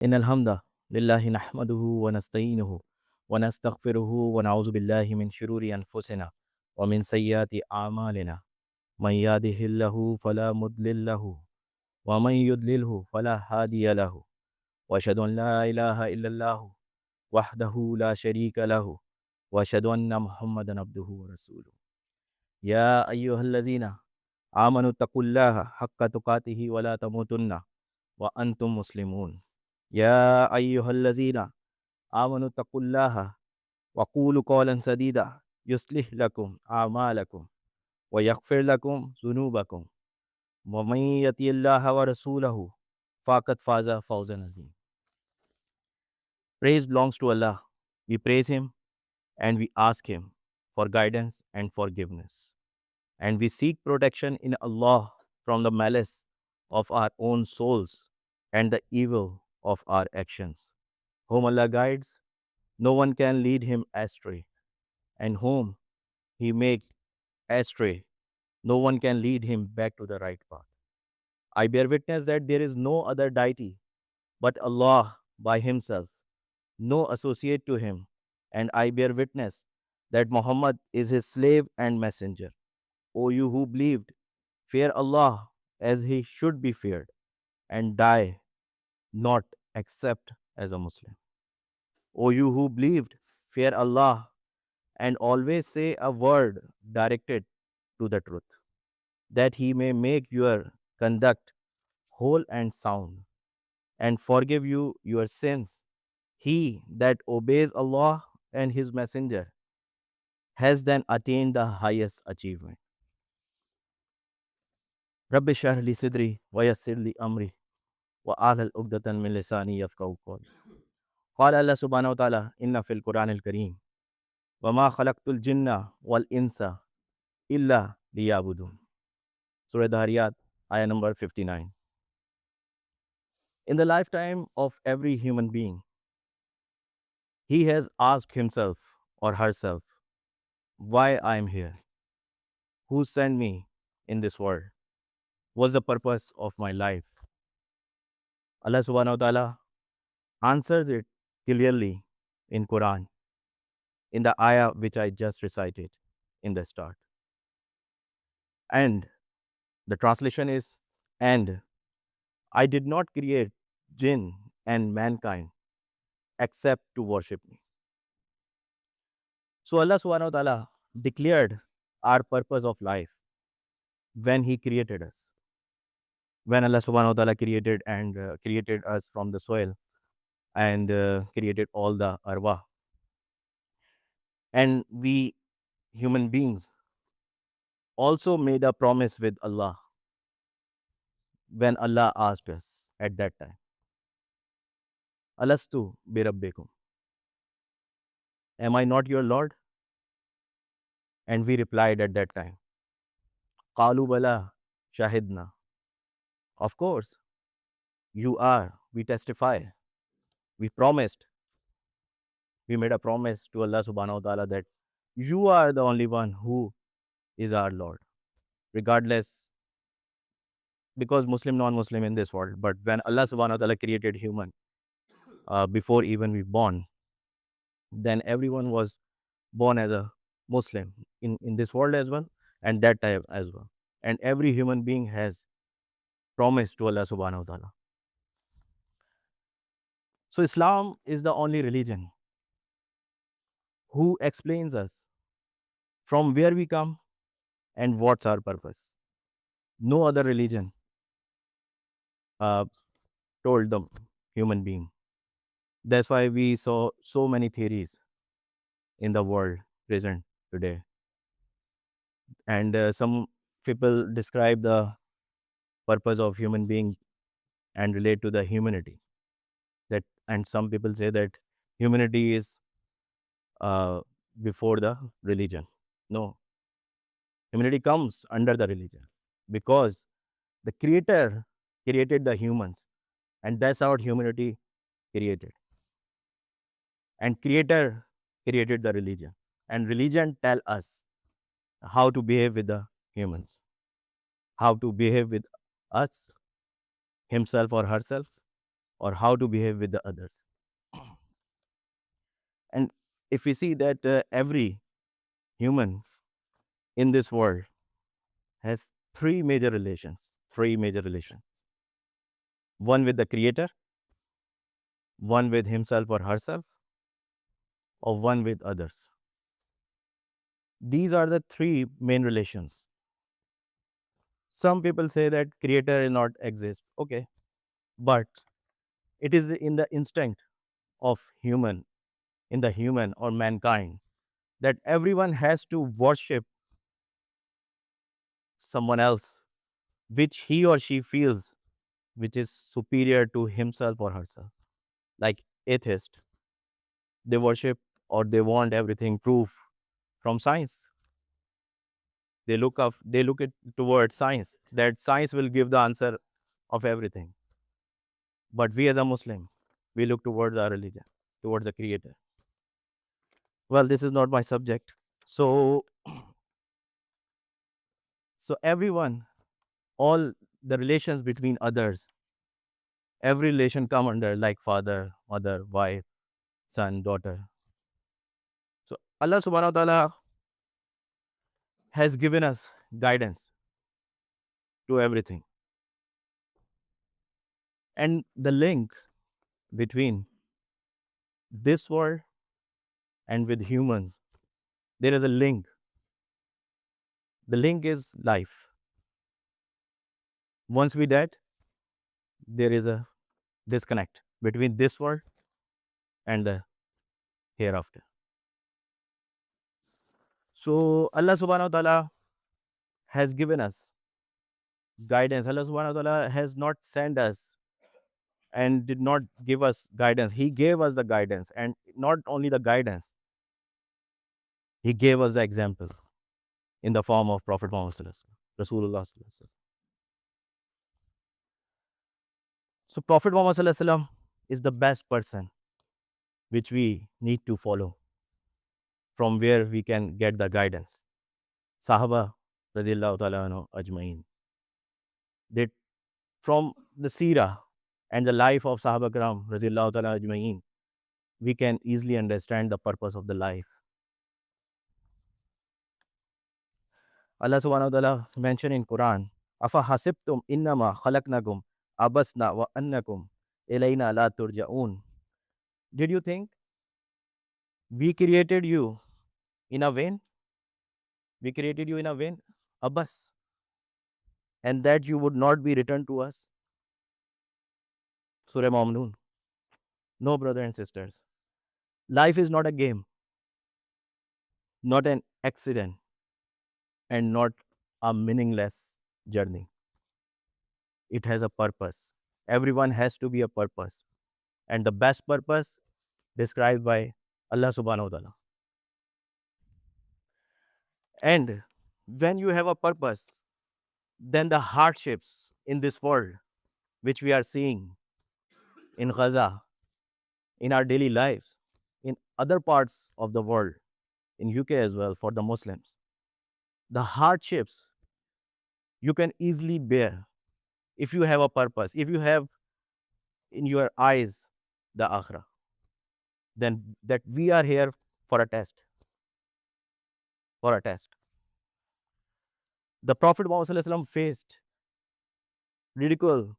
إن الحمد لله نحمده ونستعينه ونستغفره ونعوذ بالله من شرور أنفسنا ومن سيئات أعمالنا من يهده الله فلا مضل له ومن يضلله فلا هادي له وأشهد أن لا إله إلا الله وحده لا شريك له وأشهد أن محمدا عبده ورسوله يا أيها الذين آمنوا اتقوا الله حق تقاته ولا تموتن وأنتم مسلمون يا أيها الذين آمنوا اتقوا الله وقولوا قولا سديدا يصلح لكم أعمالكم ويغفر لكم ذنوبكم ومن يطع الله ورسوله فقد فاز فوزا عظيما. Praise belongs to Allah. We praise Him and we ask Him for guidance and forgiveness. And we seek protection in Allah from the malice of our own souls and the evil of our actions. Whom Allah guides, no one can lead him astray, and whom He make astray, no one can lead him back to the right path. I bear witness that there is no other deity but Allah by Himself, no associate to Him, and I bear witness that Muhammad is His slave and messenger. O you who believed, fear Allah as He should be feared, and die not except as a Muslim. O you who believed, fear Allah and always say a word directed to the truth, that He may make your conduct whole and sound, and forgive you your sins. He that obeys Allah and His Messenger has then attained the highest achievement. Rabbi shrah li sidri wa yassir li amri wa ahlul uqdatan min lisani yafqahu qawli. Qala Allah subhanahu wa ta'ala inna fil Qur'anil Kareem wa ma khalaqtul jinna wal insa illa liya'budun. Surah Dhariyat, ayah number 59. In the lifetime of every human being, he has asked himself or herself, why I am here? Who sent me in this world? What's the purpose of my life? Allah subhanahu wa ta'ala answers it clearly in Quran, in the ayah which I just recited in the start. And the translation is, and I did not create jinn and mankind except to worship me. So Allah subhanahu wa ta'ala declared our purpose of life when He created us. When Allah subhanahu wa ta'ala created and created us from the soil and created all the arwah. And we human beings also made a promise with Allah when Allah asked us at that time, Alastu bi rabbikum? Am I not your Lord? And we replied at that time, Qalu bala shahidna. Of course, you are. We testify. We promised. We made a promise to Allah subhanahu wa ta'ala that you are the only one who is our Lord, regardless, because Muslim, non-Muslim in this world. But when Allah subhanahu wa ta'ala created human, before even we born, then everyone was born as a Muslim in this world as well, and that time as well. And every human being has promised to Allah subhanahu wa ta'ala. So Islam is the only religion who explains us from where we come and what's our purpose. No other religion told the human being. That's why we saw so many theories in the world present today. And some people describe the purpose of human being and relate to the humanity. That, and some people say that humanity is before the religion. No, humanity comes under the religion because the Creator created the humans, and that's how humanity created. And Creator created the religion, and religion tell us how to behave with the humans, how to behave with us, himself or herself, or how to behave with the others. And if we see that every human in this world has three major relations: one with the Creator, one with himself or herself, or one with others. These are the three main relations. Some people say that Creator will not exist. Okay, but it is in the instinct of in the human or mankind, that everyone has to worship someone else, which he or she feels which is superior to himself or herself. Like atheists, they worship or they want everything proof from science. They look it towards science, that science will give the answer of everything. But we as a Muslim, we look towards our religion, towards the Creator. Well, this is not my subject. So everyone, all the relations between others, every relation come under like father, mother, wife, son, daughter. So Allah subhanahu wa ta'ala has given us guidance to everything. And the link between this world and with humans, there is a link. The link is life. Once we dead, there is a disconnect between this world and the hereafter. So Allah subhanahu wa ta'ala has given us guidance. Allah subhanahu wa ta'ala has not sent us and did not give us guidance. He gave us the guidance, and not only the guidance, He gave us the example in the form of Prophet Muhammad Sallallahu Alaihi Wasallam, Rasulullah Sallallahu Alaihi Wasallam. So Prophet Muhammad Sallallahu Alaihi Wasallam is the best person which we need to follow, from where we can get the guidance. Sahaba radiyallahu ta'ala anhu ajmain. That from the seerah and the life of Sahaba Karam radiyallahu ta'ala ajmain, we can easily understand the purpose of the life. Allah subhanahu wa ta'ala mentioned in Quran, Afa hasibtum innama khalaqnakum abasna wa annakum ilayna la turja'un. Did you think we created you in a vain? We created you in a vain, Abbas, and that you would not be returned to us? Surah Mamnoon. No, brothers and sisters. Life is not a game, not an accident, and not a meaningless journey. It has a purpose. Everyone has to be a purpose. And the best purpose described by Allah subhanahu wa ta'ala. And when you have a purpose, then the hardships in this world, which we are seeing in Gaza, in our daily lives, in other parts of the world, in UK as well, for the Muslims, the hardships you can easily bear if you have a purpose, if you have in your eyes the akhirah, then that we are here for a test. For a test. The Prophet Muhammad Sallallahu Alaihi Wasallam faced ridicule,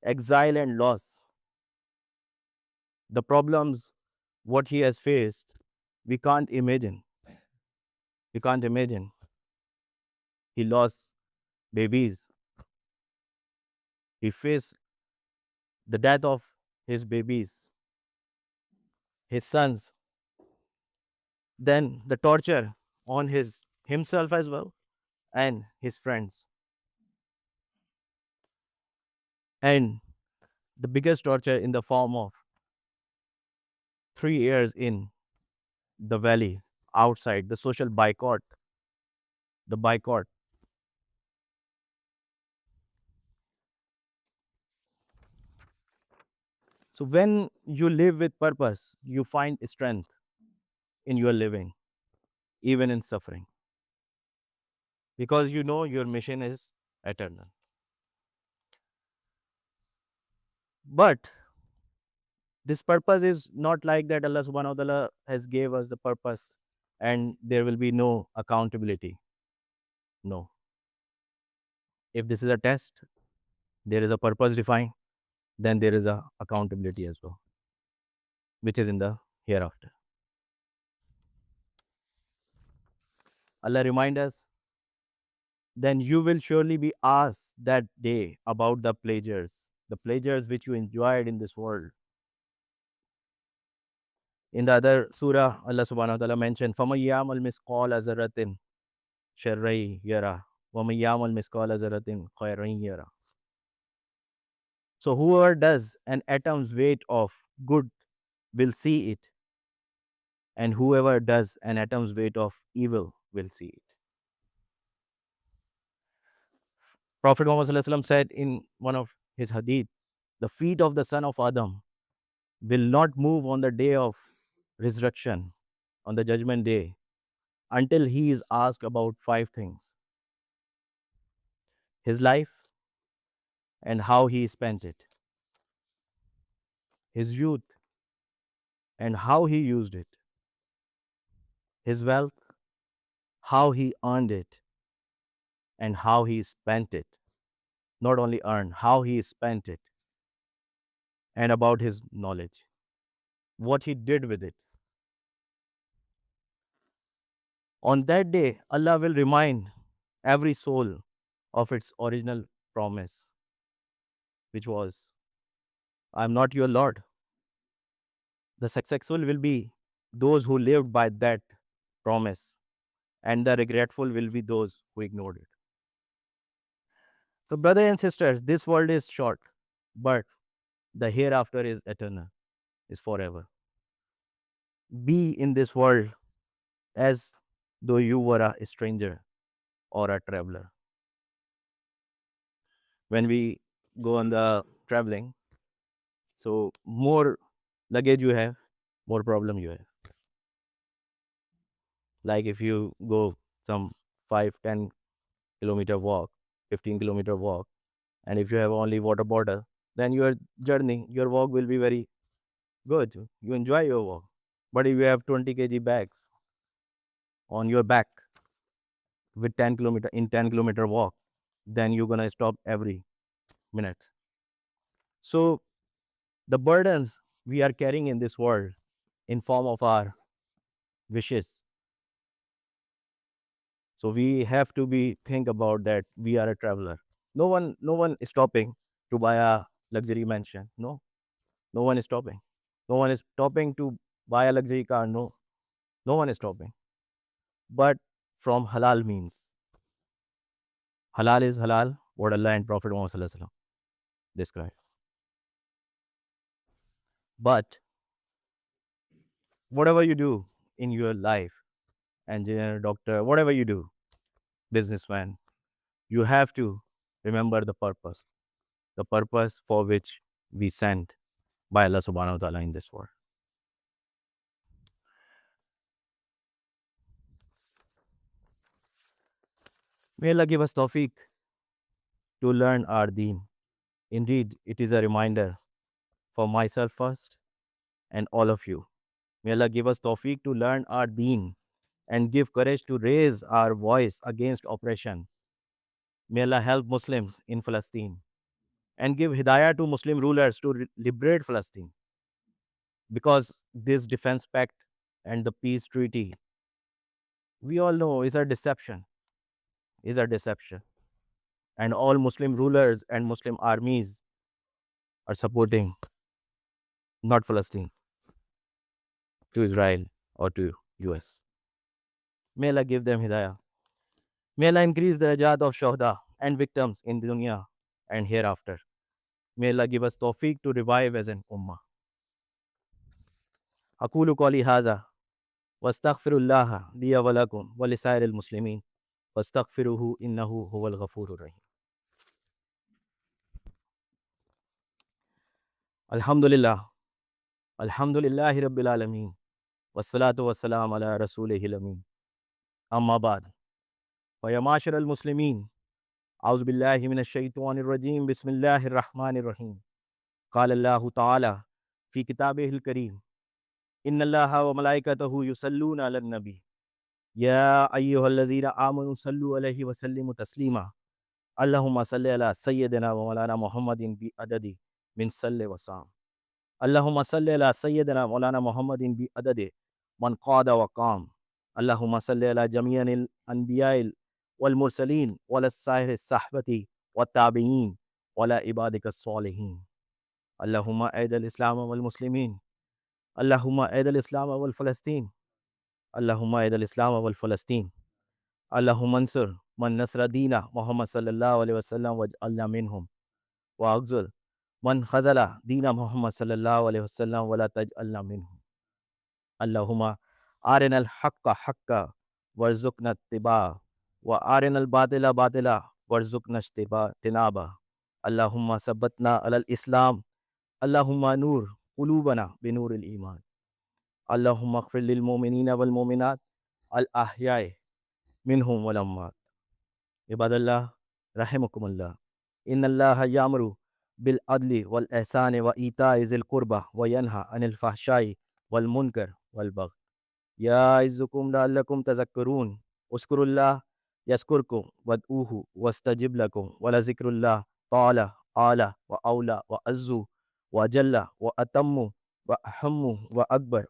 exile, and loss. The problems what he has faced, we can't imagine. We can't imagine. He lost babies. He faced the death of his babies, his sons. Then the torture on himself as well and his friends. And the biggest torture in the form of 3 years in the valley outside, the social boycott, the boycott. So when you live with purpose, you find strength in your living, even in suffering, because you know your mission is eternal. But This purpose is not like that Allah subhanahu wa ta'ala has gave us the purpose and there will be no accountability. No. If this is a test, there is a purpose defined, then there is a accountability as well, which is in the hereafter. Allah remind us, then you will surely be asked that day about the pleasures which you enjoyed in this world. In the other surah, Allah subhanahu wa ta'ala mentioned, فَمَن يَعْمَلْ مِثْقَالَ ذَرَّةٍ شَرًّا يَرَهُ وَمَن يَعْمَلْ مِثْقَالَ ذَرَّةٍ خَيْرًا يَرَهُ. So whoever does an atom's weight of good will see it, and whoever does an atom's weight of evil will see it. Prophet Muhammad Sallallahu Alaihi Wasallam said in one of his hadith, the feet of the son of Adam will not move on the day of resurrection, on the judgment day, until he is asked about 5 things: his life and how he spent it, his youth and how he used it, his wealth, how he earned it, and how he spent it. Not only earned, how he spent it, and about his knowledge, what he did with it. On that day, Allah will remind every soul of its original promise, which was, I am not your Lord. The successful will be those who lived by that promise, and the regretful will be those who ignored it. So, brothers and sisters, this world is short, but the hereafter is eternal, is forever. Be in this world as though you were a stranger or a traveler. When we go on the traveling, so more luggage you have, more problem you have. Like if you go some 5-10 kilometer walk, 15 kilometer walk, and if you have only water bottle, then your journey, your walk will be very good. You enjoy your walk. But if you have 20 kg bag on your back with 10 kilometer walk, then you're gonna stop every minute. So the burdens we are carrying in this world in form of our wishes. So we have to be think about that we are a traveler. No one is stopping to buy a luxury mansion. No one is stopping. No one is stopping to buy a luxury car. No one is stopping. But from halal means. Halal is halal, what Allah and Prophet Muhammad Sallallahu Alaihi Wasallam describe. But whatever you do in your life, engineer, doctor, whatever you do, businessman, you have to remember the purpose for which we sent by Allah subhanahu wa ta'ala in this world. May Allah give us tawfiq to learn our deen. Indeed, it is a reminder for myself first and all of you. May Allah give us tawfiq to learn our deen and give courage to raise our voice against oppression. May Allah help Muslims in Palestine and give hidayah to Muslim rulers to liberate Palestine. Because this defense pact and the peace treaty, we all know is a deception, And all Muslim rulers and Muslim armies are supporting not Palestine, to Israel or to US. May Allah give them hidayah. May Allah increase the darajat of shuhada and victims in dunya and hereafter. May Allah give us tawfiq to revive as an ummah. أقول قولي هذا واستغفر الله لي ولكم ولسائر المسلمين واستغفروه إنه هو الغفور الرحيم. Alhamdulillah. Alhamdulillahi Rabbil Alameen. Wassalatu wassalam ala Rasulihil Ameen. Amma ba'd. Wa ya ma'ashar al-Muslimin. A'udhu billahi minash shaitanir rajim. Bismillahir Rahmanir Rahim. Qala Allahu Ta'ala في كتابه الكريم إن الله وملائكته يصلون على النبي يا أيها الذين آمنوا صلوا عليه وسلموا تسليما اللهم صل على سيدنا ومولانا محمد بعدد من صل وسام اللهم صل على سيدنا مولانا محمد بعدد من قاد وقام اللهم صل على جميع الأنبياء والمرسلين وعلى سائر الصحبة والتابعين وعلى عبادك الصالحين اللهم أعز الإسلام والمسلمين اللهم أعز الإسلام والفلسطين اللهم أعز الإسلام والفلسطين اللهم انصر من نصر دين محمد صلى الله عليه وسلم واجعلنا منهم واخذل من خذل دين محمد صلى الله عليه وسلم ولا تجعلنا منهم اللهم أرنا الحق حقا وارزقنا اتباعه وأرنا الباطل باطلا وارزقنا اجتنابه اللهم ثبتنا على الإسلام اللهم نور قلوبنا بنور الإيمان اللهم اغفر للمؤمنين والمؤمنات الأحياء منهم والأموات عباد الله رحمكم الله إن الله يأمر بالعدل والإحسان وإيتاء ذي القربى وينهى عن الفحشاء والمنكر والبغي يعظكم لعلكم تذكرون اذكروا الله يذكركم وادعوه واستجب لكم ولذكر الله تعالى أعلى وأولى وأعز وأجل وأتم وأهم وأكبر